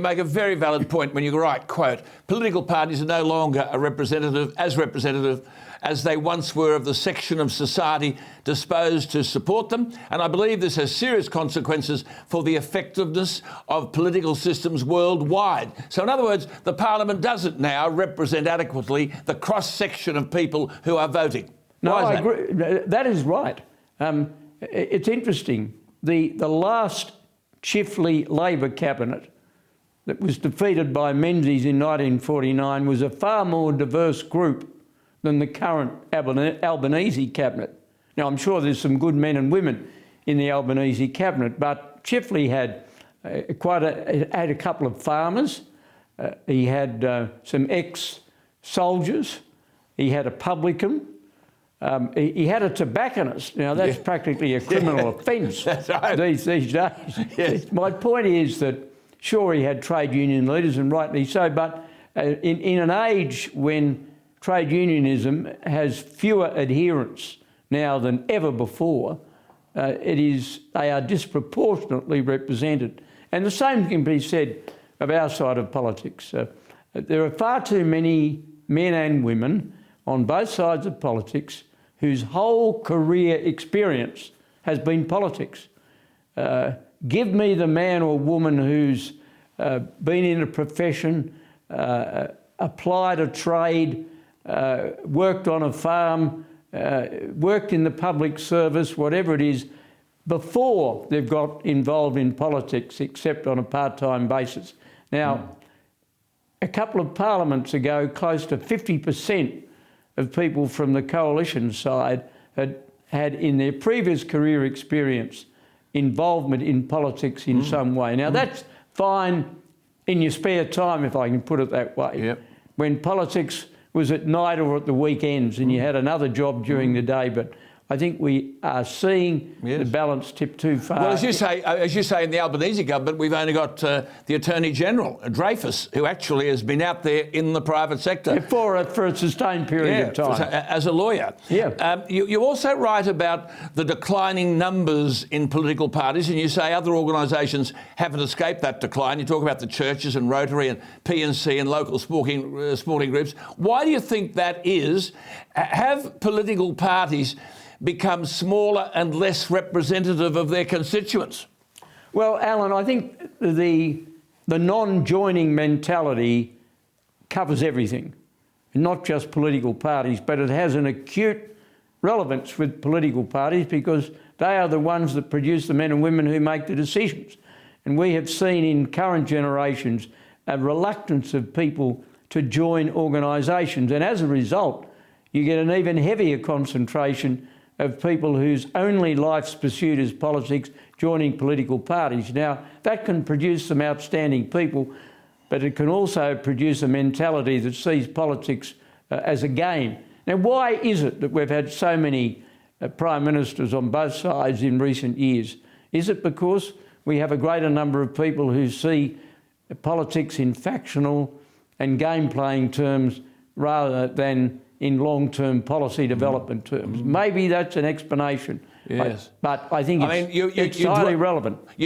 Make a very valid point when you write, quote, political parties are no longer representative as they once were of the section of society disposed to support them, and I believe this has serious consequences for the effectiveness of political systems worldwide. So in other words, the Parliament doesn't now represent adequately the cross-section of people who are voting. No, I agree. That is right. It's interesting. The last Chifley Labor cabinet that was defeated by Menzies in 1949 was a far more diverse group than the current Albanese cabinet. Now, I'm sure there's some good men and women in the Albanese cabinet, but Chifley had a couple of farmers. He had some ex-soldiers. He had a publican. He had a tobacconist. Now, that's practically a criminal offence these days. Yes. My point is that, sure, he had trade union leaders, and rightly so, but in an age when trade unionism has fewer adherents now than ever before, they are disproportionately represented. And the same can be said of our side of politics. There are far too many men and women on both sides of politics whose whole career experience has been politics. Give me the man or woman who's been in a profession, applied a trade, worked on a farm, worked in the public service, whatever it is, before they've got involved in politics, except on a part-time basis. Now, a couple of parliaments ago, close to 50% of people from the coalition side had in their previous career experience involvement in politics in some way. Now, that's fine in your spare time, if I can put it that way. Yep. When politics was at night or at the weekends and you had another job during the day. But I think we are seeing the balance tip too far. Well, as you say, in the Albanese government, we've only got the Attorney General, Dreyfus, who actually has been out there in the private sector. For a sustained period of time. As a lawyer. Yeah. You also write about the declining numbers in political parties, and you say other organisations haven't escaped that decline. You talk about the churches and Rotary and PNC and local sporting groups. Why do you think that is? Have political parties become smaller and less representative of their constituents? Well, Alan, I think the non-joining mentality covers everything, not just political parties, but it has an acute relevance with political parties because they are the ones that produce the men and women who make the decisions. And we have seen in current generations a reluctance of people to join organisations, and as a result, you get an even heavier concentration of people whose only life's pursuit is politics joining political parties. Now, that can produce some outstanding people, but it can also produce a mentality that sees politics as a game. Now, why is it that we've had so many Prime Ministers on both sides in recent years? Is it because we have a greater number of people who see politics in factional and game-playing terms rather than in long-term policy development terms? Maybe that's an explanation. Yes. But I think it's highly relevant.